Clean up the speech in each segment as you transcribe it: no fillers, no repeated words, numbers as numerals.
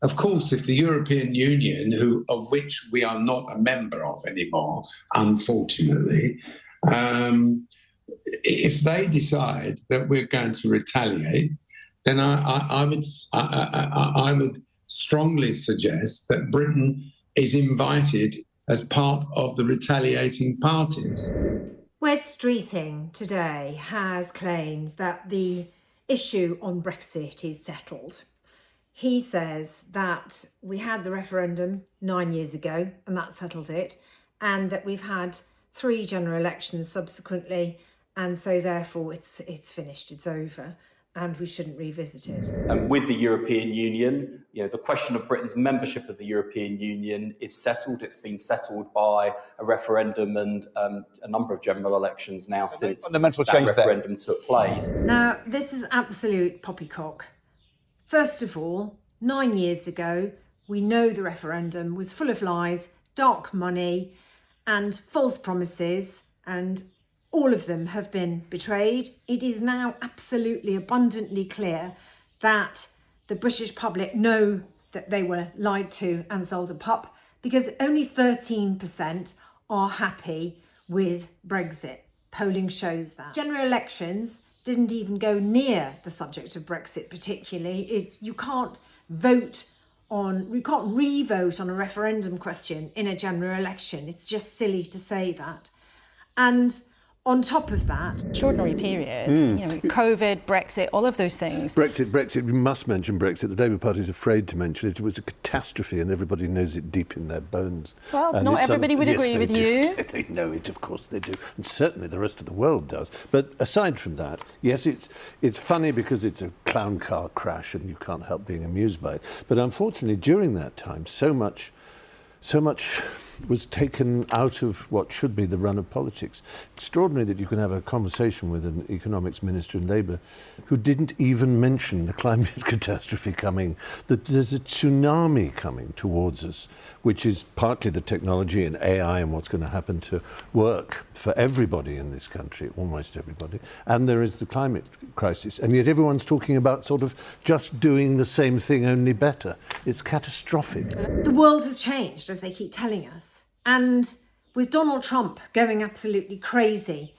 Of course, if the European Union, of which we are not a member of anymore, unfortunately, if they decide that we're going to retaliate, then I would strongly suggest that Britain is invited as part of the retaliating parties. Wes Streeting today has claimed that the issue on Brexit is settled. He says that we had the referendum 9 years ago and that settled it, and that we've had 3 general elections subsequently, and so therefore it's finished, it's over, and we shouldn't revisit it. And with the European Union, the question of Britain's membership of the European Union is settled. It's been settled by a referendum and a number of general elections now since fundamental that referendum took place. Now, this is absolute poppycock. First of all, 9 years ago, we know the referendum was full of lies, dark money, and false promises, and all of them have been betrayed. It is now absolutely abundantly clear that the British public know that they were lied to and sold a pup, because only 13% are happy with Brexit. Polling shows that. General elections didn't even go near the subject of Brexit particularly. You can't re-vote on a referendum question in a general election. It's just silly to say that. And on top of that, extraordinary period, COVID, Brexit, all of those things. Brexit, we must mention Brexit. The Labour Party is afraid to mention it. It was a catastrophe and everybody knows it deep in their bones. Well, and not everybody would agree with you. They know it, of course they do. And certainly the rest of the world does. But aside from that, yes, it's funny because it's a clown car crash and you can't help being amused by it. But unfortunately, during that time, so much was taken out of what should be the run of politics. Extraordinary that you can have a conversation with an economics minister in Labour who didn't even mention the climate catastrophe coming, that there's a tsunami coming towards us, which is partly the technology and AI and what's going to happen to work for everybody in this country, almost everybody, and there is the climate crisis. And yet everyone's talking about sort of just doing the same thing, only better. It's catastrophic. The world has changed, as they keep telling us. And with Donald Trump going absolutely crazy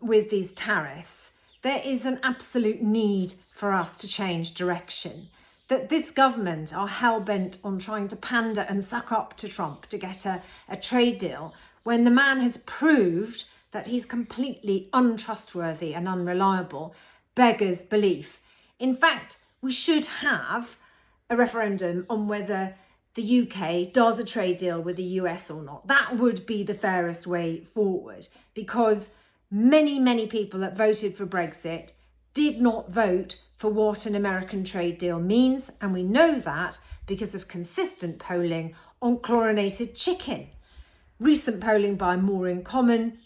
with these tariffs, there is an absolute need for us to change direction. That this government are hell-bent on trying to pander and suck up to Trump to get a trade deal, when the man has proved that he's completely untrustworthy and unreliable, beggars belief. In fact, we should have a referendum on whether the UK does a trade deal with the US or not. That would be the fairest way forward, because many, many people that voted for Brexit did not vote for what an American trade deal means. And we know that because of consistent polling on chlorinated chicken. Recent polling by More in Common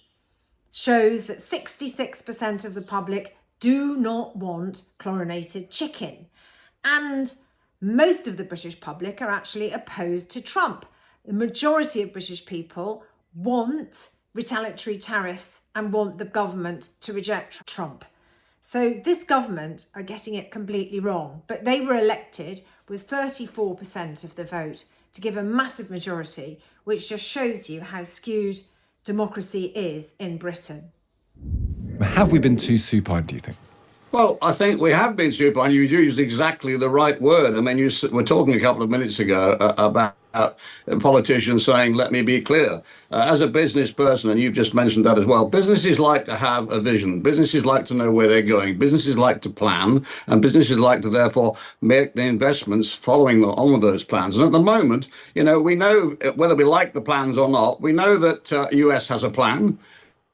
shows that 66% of the public do not want chlorinated chicken. And most of the British public are actually opposed to Trump. The majority of British people want retaliatory tariffs and want the government to reject Trump. So this government are getting it completely wrong, but they were elected with 34% of the vote to give a massive majority, which just shows you how skewed democracy is in Britain. Have we been too supine, do you think? Well, I think we have been supine. You used exactly the right word. I mean, you were talking a couple of minutes ago about politicians saying, let me be clear. As a business person, and you've just mentioned that as well, businesses like to have a vision. Businesses like to know where they're going. Businesses like to plan, and businesses like to therefore make the investments following on with those plans. And at the moment, we know whether we like the plans or not, we know that US has a plan.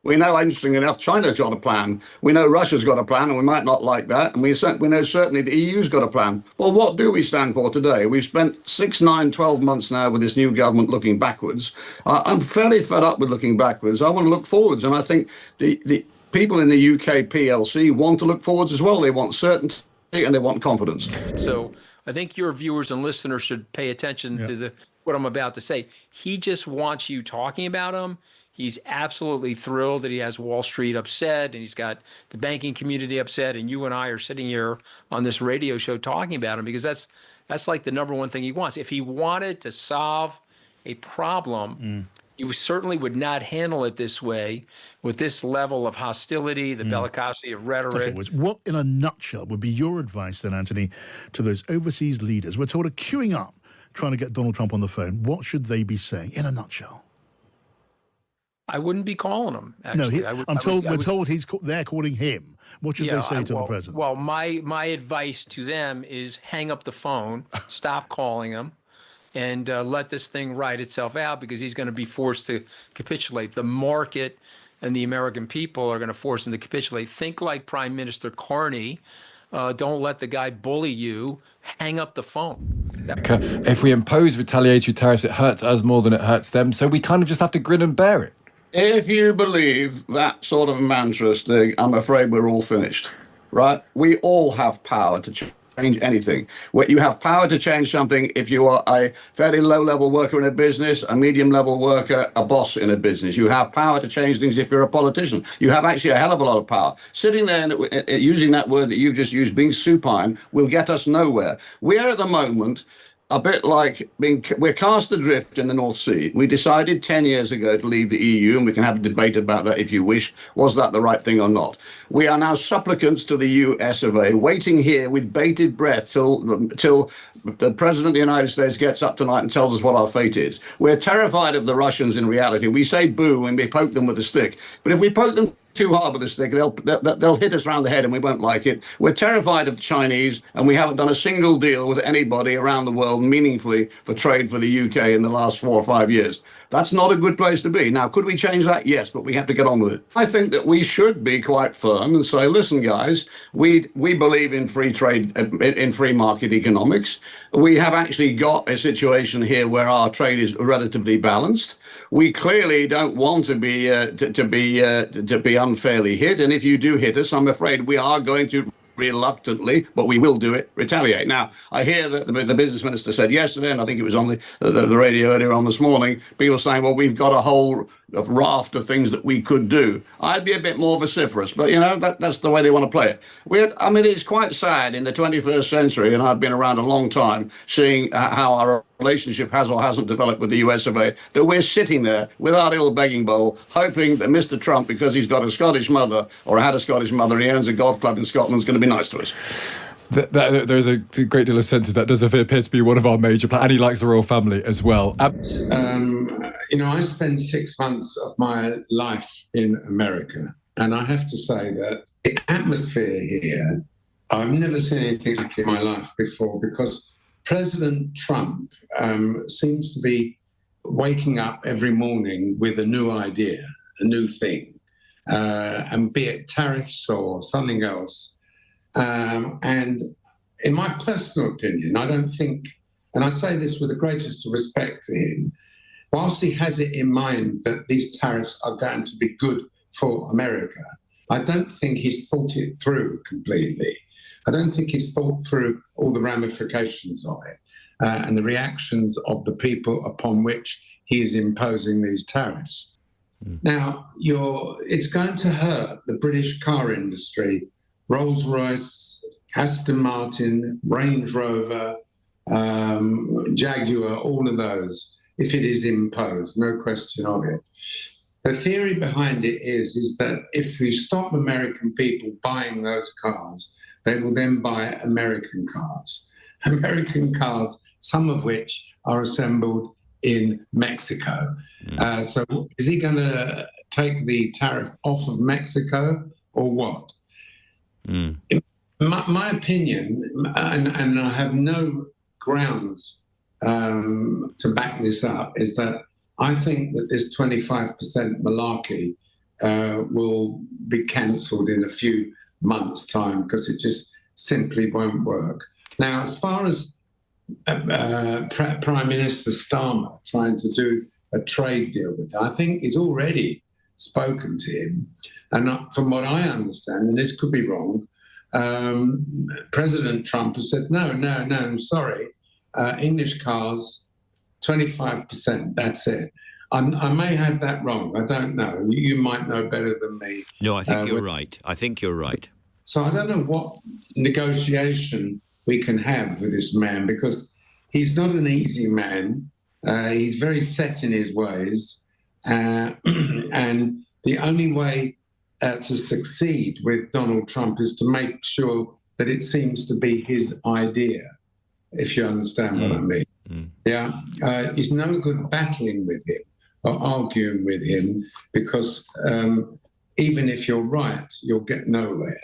We know, interestingly enough, China's got a plan. We know Russia's got a plan, and we might not like that. And we know certainly the EU's got a plan. Well, what do we stand for today? We've spent 6, 9, 12 months now with this new government looking backwards. I'm fairly fed up with looking backwards. I want to look forwards. And I think the people in the UK PLC want to look forwards as well. They want certainty and they want confidence. So I think your viewers and listeners should pay attention to what I'm about to say. He just wants you talking about him. He's absolutely thrilled that he has Wall Street upset and he's got the banking community upset, and you and I are sitting here on this radio show talking about him because That's like the number one thing he wants. If he wanted to solve a problem, he certainly would not handle it this way, with this level of hostility, the bellicosity of rhetoric. Okay, what, in a nutshell, would be your advice then, Anthony, to those overseas leaders? We're told are queuing up, trying to get Donald Trump on the phone. What should they be saying, in a nutshell? I wouldn't be calling him, actually. No, we're told they're calling him. What should they say to the president? Well, my advice to them is hang up the phone, stop calling him, and let this thing ride itself out, because he's going to be forced to capitulate. The market and the American people are going to force him to capitulate. Think like Prime Minister Carney. Don't let the guy bully you. Hang up the phone. If we impose retaliatory tariffs, it hurts us more than it hurts them. So we kind of just have to grin and bear it. If you believe that sort of mantra, Stig, I'm afraid we're all finished, right? We all have power to change anything. You have power to change something if you are a fairly low-level worker in a business, a medium-level worker, a boss in a business. You have power to change things if you're a politician. You have actually a hell of a lot of power. Sitting there and using that word that you've just used, being supine, will get us nowhere. We are at the moment a bit like we're cast adrift in the North Sea. We decided 10 years ago to leave the EU, and we can have a debate about that if you wish. Was that the right thing or not? We are now supplicants to the US of A, waiting here with bated breath till the President of the United States gets up tonight and tells us what our fate is. We're terrified of the Russians in reality. We say boo when we poke them with a stick. But if we poke them too hard with a stick, they'll hit us around the head and we won't like it. We're terrified of the Chinese, and we haven't done a single deal with anybody around the world meaningfully for trade for the UK in the last 4 or 5 years. That's not a good place to be. Now, could we change that? Yes, but we have to get on with it. I think that we should be quite firm and say, listen, guys, we believe in free trade, in free market economics. We have actually got a situation here where our trade is relatively balanced. We clearly don't want to be unfairly hit, and if you do hit us, I'm afraid we are going to reluctantly, but we will do it, retaliate. Now, I hear that the business minister said yesterday, and I think it was on the radio earlier on this morning, people saying, well, we've got a whole raft of things that we could do. I'd be a bit more vociferous, but, you know, that's the way they want to play it. I mean, it's quite sad in the 21st century, and I've been around a long time, seeing how our relationship has or hasn't developed with the US of A, that we're sitting there with our little begging bowl, hoping that Mr. Trump, because he's got a Scottish mother, or had a Scottish mother, he owns a golf club in Scotland, is going to be nice to us. There's a great deal of sense of that. Does appear to be one of our major plans, and he likes the royal family as well. You know, I spent 6 months of my life in America, and I have to say that the atmosphere here, I've never seen anything like it in my life before, because President Trump seems to be waking up every morning with a new idea, a new thing, and be it tariffs or something else. And in my personal opinion, I don't think, and I say this with the greatest respect to him, whilst he has it in mind that these tariffs are going to be good for America, I don't think he's thought it through completely. I don't think he's thought through all the ramifications of it and the reactions of the people upon which he is imposing these tariffs. Now, it's going to hurt the British car industry, Rolls-Royce, Aston Martin, Range Rover, Jaguar, all of those, if it is imposed, no question of it. The theory behind it is that if we stop American people buying those cars, they will then buy American cars. American cars, some of which are assembled in Mexico. So is he going to take the tariff off of Mexico or what? In my opinion, and I have no grounds to back this up, is that I think that this 25% malarkey will be cancelled in a few months' time, because it just simply won't work. Now, as far as Prime Minister Starmer trying to do a trade deal with her, I think he's already spoken to him. And from what I understand, and this could be wrong, President Trump has said, no, I'm sorry, English cars, 25%, that's it. I may have that wrong. I don't know. You might know better than me. No, I think you're right. I think you're right. So I don't know what negotiation we can have with this man, because he's not an easy man. He's very set in his ways. And the only way to succeed with Donald Trump is to make sure that it seems to be his idea, if you understand what I mean. Yeah, it's no good battling with him or arguing with him, because even if you're right, you'll get nowhere.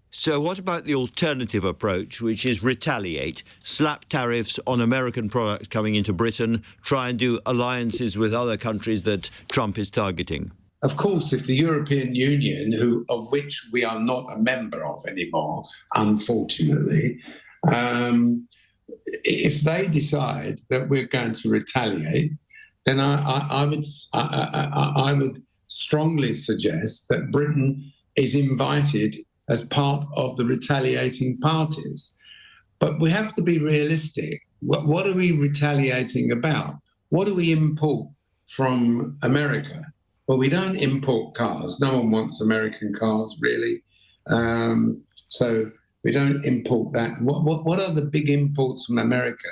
So what about the alternative approach, which is retaliate, slap tariffs on American products coming into Britain, try and do alliances with other countries that Trump is targeting? Of course, if the European Union, of which we are not a member of anymore, unfortunately, if they decide that we're going to retaliate, then I would strongly suggest that Britain is invited as part of the retaliating parties. But we have to be realistic. What are we retaliating about? What do we import from America? Well, we don't import cars. No one wants American cars, really. So we don't import that. What are the big imports from America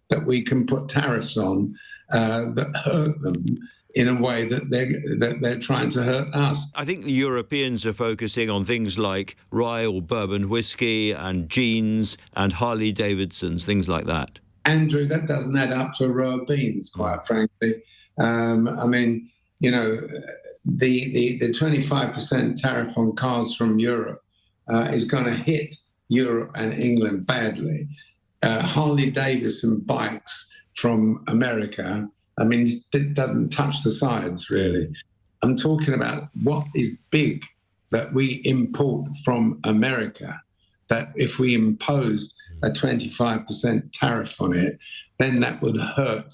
that we can put tariffs on that hurt them in a way that they're trying to hurt us? I think the Europeans are focusing on things like rye or bourbon whiskey and jeans and Harley Davidsons, things like that. Andrew, that doesn't add up to a row of beans, quite frankly. I mean, you know, the 25% tariff on cars from Europe is going to hit Europe and England badly. Harley Davidson bikes from America, I mean, it doesn't touch the sides, really. I'm talking about what is big that we import from America, that if we imposed a 25% tariff on it, then that would hurt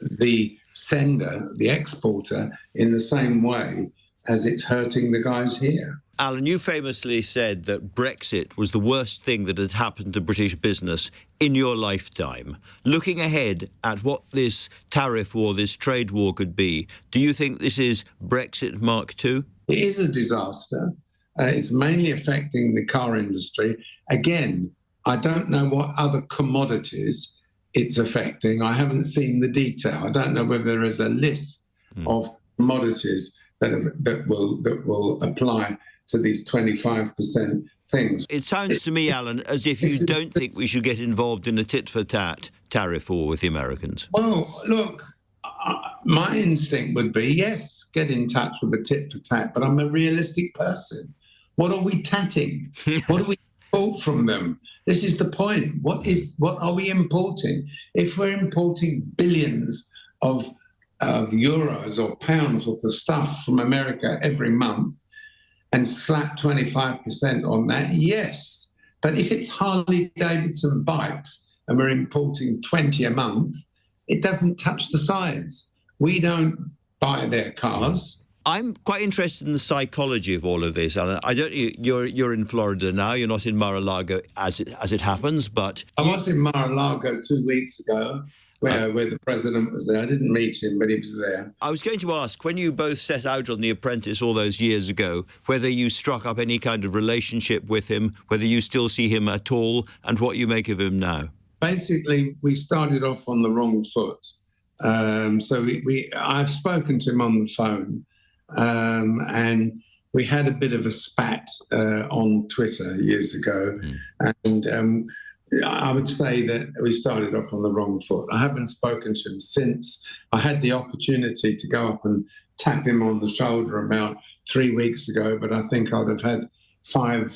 the sender, the exporter, in the same way as it's hurting the guys here. Alan, you famously said that Brexit was the worst thing that had happened to British business in your lifetime. Looking ahead at what this tariff war, this trade war could be, do you think this is Brexit Mark II? It is a disaster. It's mainly affecting the car industry. Again, I don't know what other commodities it's affecting. I haven't seen the detail. I don't know whether there is a list of commodities that will apply to these 25% things. It sounds to me, Alan, as if you don't think we should get involved in a tit-for-tat tariff war with the Americans. Well, look, my instinct would be, yes, get in touch with a tit-for-tat, but I'm a realistic person. What are we tatting? What do we import from them? This is the point. What are we importing? If we're importing billions of euros or pounds worth of stuff from America every month and slap 25% on that, yes. But if it's Harley Davidson bikes and we're importing 20 a month, it doesn't touch the sides. We don't buy their cars. I'm quite interested in the psychology of all of this, Alan. You're in Florida now. You're not in Mar-a-Lago as it happens, but I was in Mar-a-Lago 2 weeks ago, where the president was there. I didn't meet him, but he was there. I was going to ask, when you both set out on The Apprentice all those years ago, whether you struck up any kind of relationship with him, whether you still see him at all, and what you make of him now. Basically, we started off on the wrong foot. So I've spoken to him on the phone. And we had a bit of a spat on Twitter years ago. And I would say that we started off on the wrong foot. I haven't spoken to him since. I had the opportunity to go up and tap him on the shoulder about 3 weeks ago, but I think I'd have had five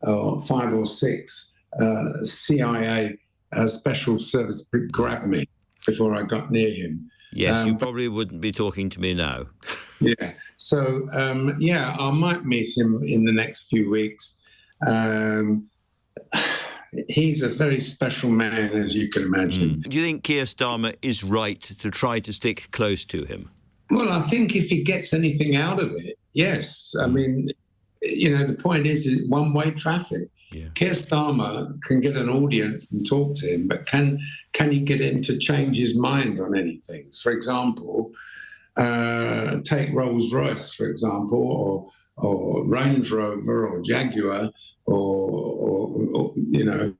or six CIA special service grab me before I got near him. Yes, you probably wouldn't be talking to me now. Yeah. So, I might meet him in the next few weeks. He's a very special man, as you can imagine. Do you think Keir Starmer is right to try to stick close to him? Well, I think if he gets anything out of it, yes. I mean, the point is one-way traffic. Yeah. Keir Starmer can get an audience and talk to him, but can he get him to change his mind on anything? For example, take Rolls-Royce, for example, or Range Rover or Jaguar. or you know,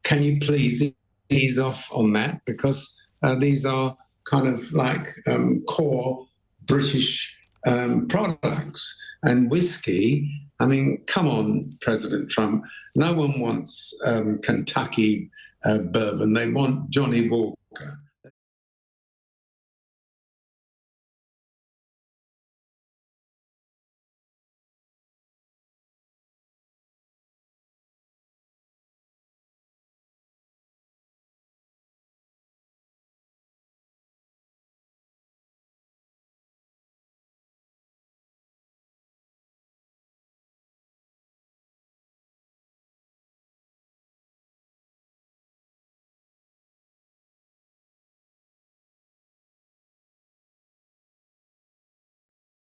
can you please ease off on that? Because these are kind of like core British products. And whiskey, I mean, come on, President Trump. No one wants Kentucky bourbon. They want Johnny Walker.